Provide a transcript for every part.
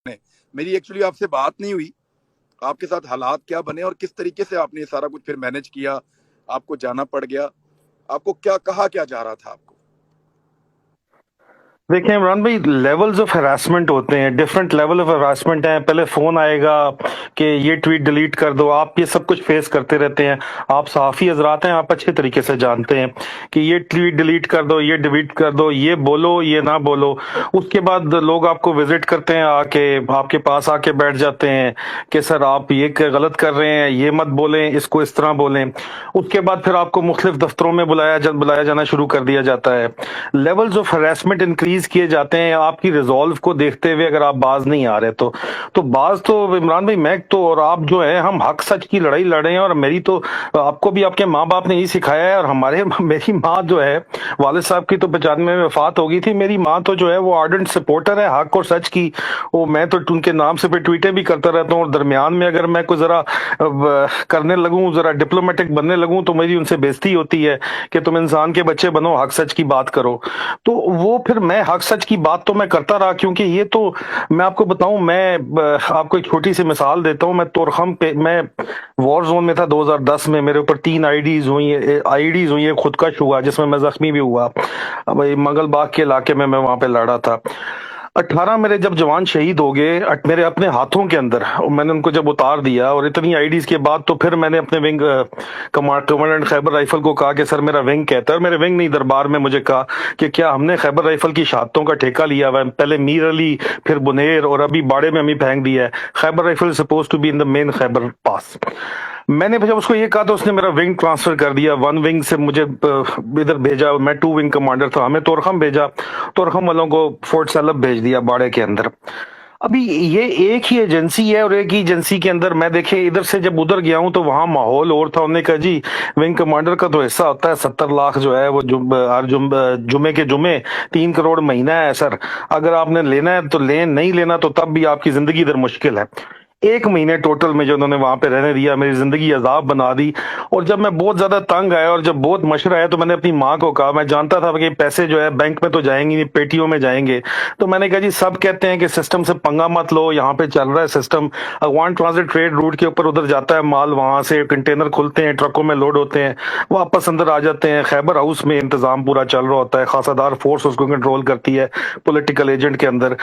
ने। मेरी एक्चुअली आपसे बात नहीं हुई, आपके साथ हालात क्या बने और किस तरीके से आपने ये सारा कुछ फिर मैनेज किया, आपको जाना पड़ गया, आपको क्या कहा क्या जा रहा था आपको? देखिए इमरान भाई, लेवल्स ऑफ हरासमेंट होते हैं, डिफरेंट लेवल ऑफ हरासमेंट है। पहले फोन आएगा कि ये ट्वीट डिलीट कर दो, आप ये सब कुछ फेस करते रहते हैं। आप सहाफ़ी हजरात हैं, आप अच्छे तरीके से जानते हैं कि ये ट्वीट डिलीट कर दो, ये डिलीट कर दो, ये बोलो, ये ना बोलो। उसके बाद लोग आपको विजिट करते हैं, आके आपके पास आके बैठ जाते हैं कि सर आप ये गलत कर रहे हैं, ये मत बोलें, इसको इस तरह बोलें। उसके बाद फिर आपको मुख्तलिफ दफ्तरों में बुलाया जाना शुरू कर दिया जाता है। लेवल्स ऑफ हरासमेंट इंक्रीज किए जाते हैं आपकी रिजॉल्व को देखते हुए। अगर आप बाज नहीं आ रहे तो बाज तो इमरान भाई, मैं तो और आप जो है, हम हक सच की लड़ाई लड़ रहे हैं। और मेरी तो आपको भी आपके माँ बाप ने यही सिखाया है। और हमारे मेरी माँ जो है, वालिद साहब की तो 95 में वफात हो गई थी। मेरी माँ तो जो है वो आर्डेंट सपोर्टर है हक और सच की। वो मैं तो उनके नाम से फिर ट्वीटें भी करता रहता हूँ। और दरमियान में अगर मैं कोई जरा करने लगूं, जरा डिप्लोमेटिक बनने लगूं, तो मेरी उनसे बेइज्जती होती है कि तुम इंसान के बच्चे बनो, हक सच की बात करो। तो वो फिर मैं हक सच की बात तो मैं करता रहा, क्योंकि ये तो मैं आपको बताऊं, मैं आपको एक छोटी सी मिसाल देता हूं। मैं तोरखम पे, मैं वॉर जोन में था 2010 में। मेरे ऊपर 3 आईडीज हुई है, खुदकश हुआ जिसमें मैं जख्मी भी हुआ। अब ये मंगल बाग के इलाके में मैं वहां पे लड़ा था। 18 मेरे जब जवान शहीद हो गए मेरे अपने हाथों के अंदर, और मैंने उनको जब उतार दिया, और इतनी आईडीज के बाद तो फिर मैंने अपने विंग कमांडेंट खैबर राइफल को कहा कि सर मेरा विंग कहता है। और मेरे विंग नहीं, दरबार में मुझे कहा कि क्या हमने खैबर राइफल की शहादतों का ठेका लिया हुआ है? पहले मीर अली, फिर बुनेर, और अभी बाड़े में हमें फेंक दिया है। Khyber rifle suppose to be in the main Khyber pass. मैंने जब उसको ये कहा तो उसने मेरा विंग ट्रांसफर कर दिया। 1 विंग से मुझे इधर भेजा, मैं 2 विंग कमांडर था, हमें तोरखम भेजा। तोरखम वालों को फोर्ट सैलब भेज दिया, बाड़े के अंदर। अभी ये एक ही एजेंसी है, और एक ही एजेंसी के अंदर मैं देखे इधर से जब उधर गया हूं तो वहां माहौल और था। उन्होंने कहा जी विंग कमांडर का तो हिस्सा होता है 70 लाख जो है वो हर जुमे के जुमे 3 करोड़ महीना है सर। अगर आपने लेना है तो लें, नहीं लेना तो तब भी आपकी जिंदगी इधर मुश्किल है। 1 महीने टोटल में जो उन्होंने वहां पे रहने दिया, मेरी जिंदगी अजाब बना दी। और जब मैं बहुत ज्यादा तंग आया और जब बहुत मशरा आया, तो मैंने अपनी माँ को कहा, मैं जानता था कि पैसे जो है बैंक में तो जाएंगे नहीं, पेटियों में जाएंगे। तो मैंने कहा जी सब कहते हैं कि सिस्टम से पंगा मत लो, यहाँ पे चल रहा है सिस्टम, अगवान ट्रांजिट ट्रेड रूट के ऊपर उधर जाता है माल, वहां से कंटेनर खुलते हैं, ट्रकों में लोड होते हैं, वापस अंदर आ जाते हैं। खैबर हाउस में इंतजाम पूरा चल रहा होता है, खासादार फोर्स उसको कंट्रोल करती है पॉलिटिकल एजेंट के अंदर।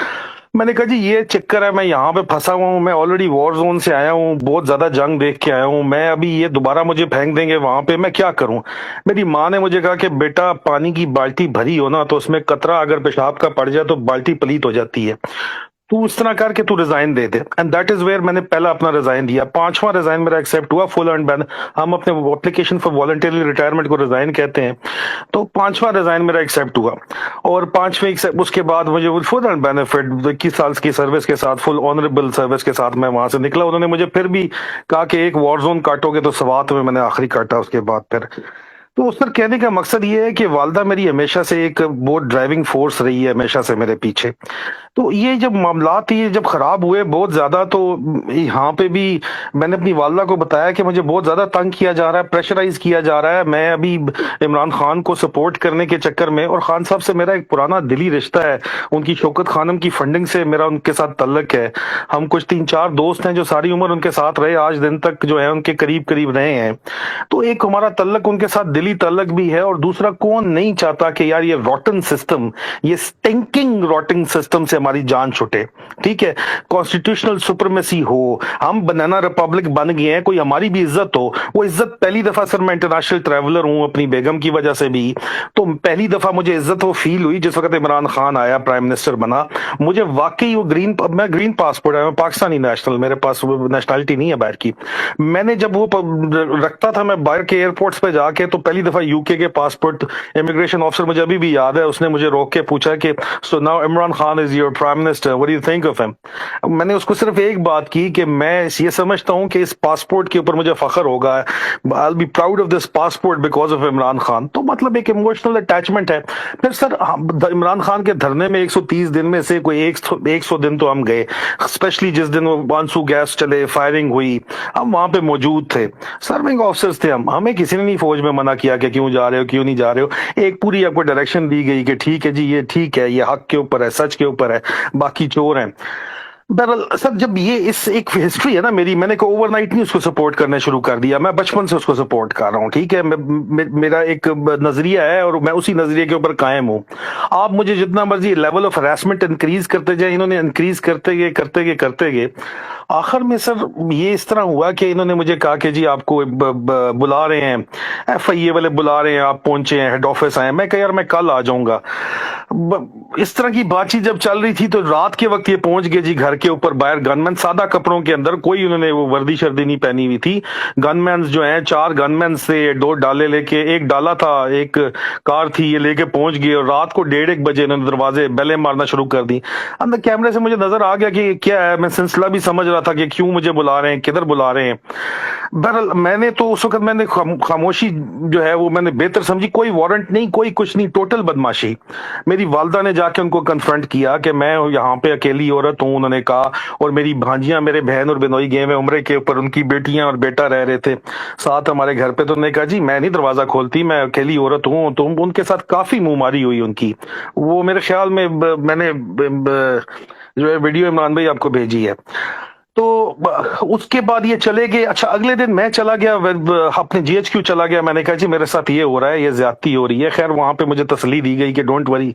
मैंने कहा जी ये चक्कर है, मैं यहाँ पे फंसा हुआ हूँ, मैं ऑलरेडी वॉर जोन से आया हूँ, बहुत ज्यादा जंग देख के आया हूँ, मैं अभी ये दोबारा मुझे फेंक देंगे वहां पे, मैं क्या करूँ? मेरी माँ ने मुझे कहा कि बेटा पानी की बाल्टी भरी हो ना, तो उसमें कतरा अगर पेशाब का पड़ जाए तो बाल्टी पलीत हो जाती है। तू उस तरह करके तू रिजाइन दे दे। एंड दैट इज वेयर मैंने पहला अपना रिजाइन दिया। 5वां रिजाइन मेरा एक्सेप्ट हुआ, फुल एंड बैन। हम अपने एप्लीकेशन फॉर वॉलंटरी रिटायरमेंट को रिजाइन कहते हैं। तो 5वां रिजाइन मेरा एक्सेप्ट हुआ। और 5वें उसके बाद मुझे फुल एंड बेनिफिट 21 साल की सर्विस के साथ, फुल ऑनरेबल सर्विस के साथ मैं वहां से निकला। उन्होंने मुझे फिर भी कहा कि एक वॉर जोन काटोगे, तो सवात में मैंने आखिरी काटा उसके बाद फिर। तो उस पर कहने का मकसद ये है कि वालदा मेरी हमेशा से एक बहुत ड्राइविंग फोर्स रही है, हमेशा से मेरे पीछे। तो ये जब मामलात ये जब खराब हुए बहुत ज्यादा, तो यहाँ पे भी मैंने अपनी वालदा को बताया कि मुझे बहुत ज्यादा तंग किया जा रहा है, प्रेशराइज किया जा रहा है। मैं अभी इमरान खान को सपोर्ट करने के चक्कर में, और खान साहब से मेरा एक पुराना दिली रिश्ता है, उनकी शौकत खानम की फंडिंग से मेरा उनके साथ तल्लक है। हम कुछ 3-4 दोस्त हैं जो सारी उम्र उनके साथ रहे, आज दिन तक जो है उनके करीब करीब रहे हैं। तो एक हमारा तल्लक उनके साथ दिली तल्लक भी है। और दूसरा, कौन नहीं चाहता कि यार ये रॉटन सिस्टम, ये स्टिंकिंग रॉटिंग सिस्टम से हमारी जान छुटे? ठीक है, कॉन्स्टिट्यूशनल सुप्रीमेसी हो, हम बनाना रिपब्लिक बन गए हैं, कोई हमारी भी इज्जत हो। वो इज्जत पहली दफा सर, मैं इंटरनेशनल ट्रैवलर हूं अपनी बेगम की वजह से भी, तो पहली दफा मुझे इज्जत वो फील हुई जिस वक्त इमरान खान आया, प्राइम मिनिस्टर बना। मुझे वाकई वो मैं ग्रीन पासपोर्ट है, मैं पाकिस्तानी नेशनल, मेरे पास नेशनलिटी नहीं है बाहर की। मैंने जब वो रखता था मैं बाहर के एयरपोर्ट्स पे जाके, तो पहली दफा यूके के पासपोर्ट इमिग्रेशन ऑफिसर, मुझे अभी भी याद है, उसने मुझे रोक के पूछा कि so now Imran Khan is your prime minister, what do you think of him? मैंने उसको सिर्फ एक बात की कि मैं ये समझता हूं कि इस पासपोर्ट के ऊपर मुझे फख्र होगा, I will be proud of this passport because of Imran Khan. तो मतलब एक इमोशनल अटैचमेंट है। फिर सर इमरान खान के धरने में 130 दिन में से कोई 100 दिन तो हम गए, स्पेशली जिस दिन वो आंसू गैस चले, फायरिंग हुई, हम वहां पे मौजूद थे, सर्विंग ऑफिसर्स थे हम। हमें किसी ने नहीं फौज में मना किया कि क्यों जा रहे हो, क्यों नहीं जा रहे हो। एक पूरी आपको डायरेक्शन दी गई कि ठीक है जी, ये ठीक है, ये हक के ऊपर है, सच के ऊपर है, बाकी चोर हैं। बहरहाल सर, जब ये इस एक हिस्ट्री है ना मेरी, मैंने को ओवरनाइट नहीं उसको सपोर्ट करना शुरू कर दिया, मैं बचपन से उसको सपोर्ट कर रहा हूँ, ठीक है। मेरा एक नजरिया है और मैं उसी नजरिए के ऊपर कायम हूँ। आप मुझे जितना मर्जी लेवल ऑफ हरासमेंट इंक्रीज करते जाए, इन्होंने इंक्रीज करते गए आखिर में सर ये इस तरह हुआ कि इन्होंने मुझे कहा कि जी आपको बुला रहे हैं, FIA वाले बुला रहे हैं, आप पहुंचे हैं, हेड ऑफिस आए हैं। मैं कहा यार मैं कल आ जाऊंगा। इस तरह की बातचीत जब चल रही थी तो रात के वक्त ये पहुंच गए जी घर के ऊपर, बाहर गनमैन सादा कपड़ों के अंदर, कोई उन्होंने वो वर्दी शर्दी नहीं पहनी हुई थी। गनमैन जो हैं 4 गनमैन से 2 डाले लेके, एक डाला था, एक कार थी, ये लेके पहुंच गए और रात को 1:30 बजे इन्होंने दरवाजे बेलें मारना शुरू कर दी। अंदर कैमरे से मुझे नजर आ गया कि क्या है, मैं सिलसिला भी समझ रहा था कि क्यों मुझे बुला रहे हैं, किधर बुला रहे हैं। बहरहाल मैंने तो उस वक्त मैंने खामोशी जो है वो मैंने बेहतर समझी, कोई वारंट नहीं, कोई कुछ नहीं, टोटल बदमाशी। मेरी वालदा ने जाके उनको कन्फ्रंट किया कि मैं यहाँ पे अकेली औरत हूँ, उन्होंने कहा, और मेरी भांजियां, मेरे बहन और बिनोई गए हुए उम्रे के ऊपर, उनकी बेटियां और बेटा रह रहे थे साथ हमारे घर पे। तो उन्होंने कहा जी मैं नहीं दरवाजा खोलती, मैं अकेली औरत हूँ। तो उनके साथ काफी मुंहमारी हुई उनकी। वो मेरे ख्याल में मैंने जो है वीडियो इमरान भाई आपको भेजी है। तो उसके बाद ये चले गए। अच्छा, अगले दिन मैं चला गया, अपने GHQ चला गया। मैंने कहा जी मेरे साथ ये हो रहा है, ये ज्यादती हो रही है। खैर वहां पे मुझे तसल्ली दी गई कि डोंट वरी,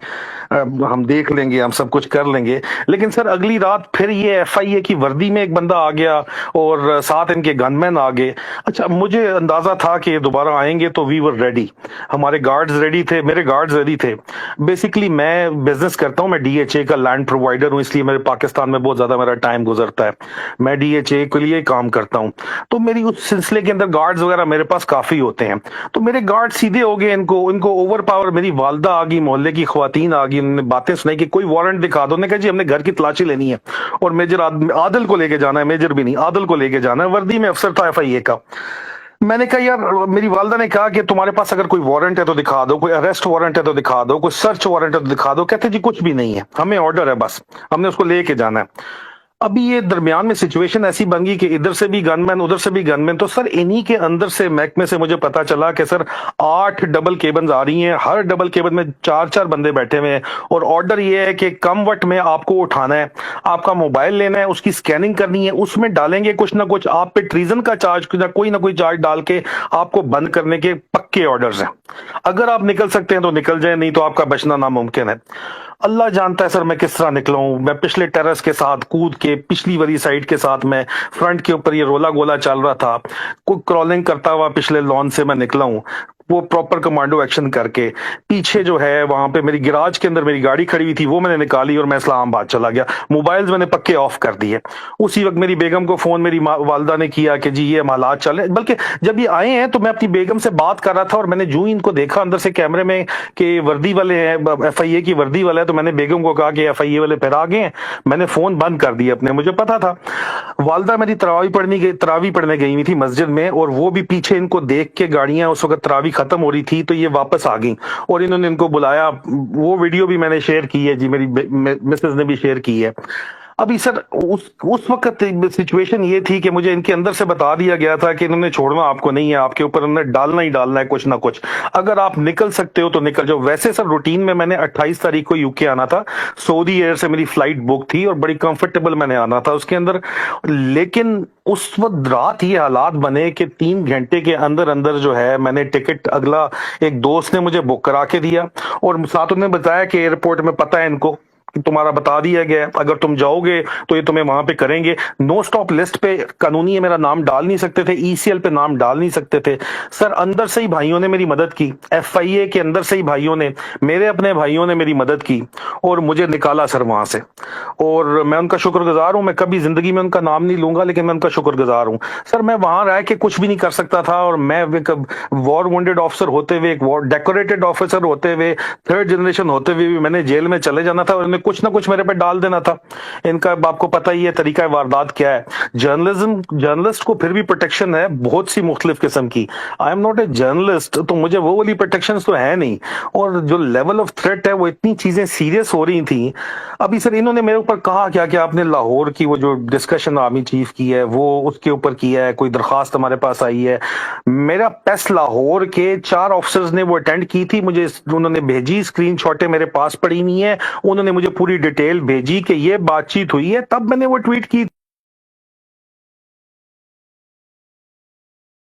हम देख लेंगे, हम सब कुछ कर लेंगे। लेकिन सर अगली रात फिर ये FIA की वर्दी में एक बंदा आ गया और साथ इनके गनमैन आ गए। अच्छा, मुझे अंदाजा था कि ये दोबारा आएंगे, तो वी वर रेडी, हमारे गार्ड्स रेडी थे, मेरे गार्ड्स रेडी थे। बेसिकली मैं बिजनेस करता हूँ, मैं DHA का लैंड प्रोवाइडर हूँ, इसलिए मेरे पाकिस्तान में बहुत ज्यादा मेरा टाइम गुजरता है। मैं DHA के लिए काम करता हूँ, तो मेरी उस सिलसिले के अंदर गार्ड्स वगैरह मेरे पास काफी होते हैं। तो मेरे गार्ड सीधे हो गए, इनको ओवर पावर। मेरी वालदा आ गई, मोहल्ले की ख्वातीन आ गई, उन्होंने बातें सुनाई कि कोई वारंट दिखा दो। उन्होंने कहा जी हमने घर की तलाशी लेनी है और मेजर आदिल को लेके जाना है, मेजर भी नहीं, आदिल को लेके जाना है। वर्दी में अफसर था FIA का। मैंने कहा यार, मेरी वालदा ने कहा कि तुम्हारे पास अगर कोई वारंट है तो दिखा दो, कोई अरेस्ट वारंट है तो दिखा दो, कोई सर्च वारंट है तो दिखा दो। कहते जी कुछ भी नहीं है, हमें ऑर्डर है, बस हमने उसको लेके जाना है। अभी ये दरमियान में सिचुएशन ऐसी बन गई कि इधर से भी गनमैन, उधर से भी गनमैन। तो सर इन्हीं के अंदर से महकमे से मुझे पता चला कि सर 8 डबल केबन्स आ रही हैं, हर डबल केबन में 4-4 बंदे बैठे हुए हैं और ऑर्डर ये है कि कम वक्त में आपको उठाना है, आपका मोबाइल लेना है, उसकी स्कैनिंग करनी है, उसमें डालेंगे कुछ ना कुछ, आप पे ट्रीजन का चार्ज कोई ना कोई चार्ज डाल के आपको बंद करने के पक्के ऑर्डर्स हैं। अगर आप निकल सकते हैं तो निकल जाए, नहीं तो आपका बचना नामुमकिन है। अल्लाह जानता है सर मैं किस तरह निकला हूं। मैं पिछले टेरेस के साथ कूद के, पिछली वाली साइड के साथ मैं फ्रंट के ऊपर, ये रोला गोला चल रहा था, कोई क्रॉलिंग करता हुआ पिछले लॉन से मैं निकला हूं, वो प्रॉपर कमांडो एक्शन करके। पीछे जो है वहां पे मेरी गिराज के अंदर मेरी गाड़ी खड़ी हुई थी, वो मैंने निकाली और मैं इस्लामाबाद चला गया। मोबाइल्स मैंने पक्के ऑफ कर दिए। उसी वक्त मेरी बेगम को फोन मेरी वालदा ने किया कि जी ये हालात चल रहे। बल्कि जब ये आए हैं तो मैं अपनी बेगम से बात कर रहा था और मैंने जूं ही इनको देखा अंदर से कैमरे में कि वर्दी वाले हैं, FIA की वर्दी वाला है, तो मैंने बेगम को कहा कि FIA वाले फिर आ गए हैं। मैंने फोन बंद कर दिया अपने, मुझे पता था। वालदा मेरी तरावी पढ़ने गई हुई थी मस्जिद में, और वो भी पीछे इनको देख के, गाड़ियां उस वक्त तरावी खत्म हो रही थी, तो ये वापस आ गई और इन्होंने इनको बुलाया। वो वीडियो भी मैंने शेयर की है जी, मेरी मिसेज ने भी शेयर की है। अभी सर उस वक्त सिचुएशन ये थी कि मुझे इनके अंदर से बता दिया गया था कि इन्होंने छोड़ना आपको नहीं है, आपके ऊपर इन्होंने डालना ही डालना है कुछ ना कुछ। अगर आप निकल सकते हो तो निकल जाओ। वैसे सर रूटीन में मैंने 28 तारीख को UK आना था, सऊदी एयर से मेरी फ्लाइट बुक थी और बड़ी कंफर्टेबल मैंने आना था उसके अंदर। लेकिन उस वक्त रात ये हालात बने कि 3 घंटे के अंदर अंदर जो है मैंने टिकट, अगला एक दोस्त ने मुझे बुक करा के दिया और साथ उन्होंने बताया कि एयरपोर्ट में पता है इनको, तुम्हारा बता दिया गया है, अगर तुम जाओगे तो ये तुम्हें वहां पे करेंगे। नो स्टॉप लिस्ट पे कानूनी है, मेरा नाम डाल नहीं सकते थे, ECL पे नाम डाल नहीं सकते थे। सर अंदर से ही भाइयों ने मेरी मदद की, FIA के अंदर से ही भाइयों ने, मेरे अपने भाइयों ने मेरी मदद की और मुझे निकाला सर वहां से। और मैं उनका शुक्रगुजार हूं। मैं कभी जिंदगी में उनका नाम नहीं लूंगा, लेकिन मैं उनका शुक्रगुजार हूं। सर मैं वहां रह के कुछ भी नहीं कर सकता था और मैं एक वॉर वुंडेड ऑफिसर होते हुए, एक वॉर डेकोरेटेड ऑफिसर होते हुए, 3rd जनरेशन होते हुए भी मैंने जेल में चले जाना था और कुछ ना कुछ मेरे पे डाल देना था। इनका आपको पता ही है तरीका वारदात क्या है। जर्नलिस्ट को फिर भी प्रोटेक्शन है बहुत सी मुख्तलिफ किस्म की। I am not a journalist, तो मुझे वो वाली प्रोटेक्शन तो है नहीं। और जो लेवल ऑफ थ्रेट है वो इतनी चीजें सीरियस हो रही थी। अभी सर इन्होंने मेरे ऊपर कहा क्या कि आपने लाहौर की वो जो डिस्कशन आर्मी चीफ की है वो उसके ऊपर किया है, कोई दरखास्त हमारे पास आई है। मेरा पेस लाहौर के 4 ऑफिसर्स ने वो अटेंड की थी, मुझे उन्होंने भेजी, स्क्रीनशॉटें मेरे पास पड़ी हुई हैं, उन्होंने मुझे पूरी डिटेल भेजी कि ये बातचीत हुई है, तब मैंने वो ट्वीट की।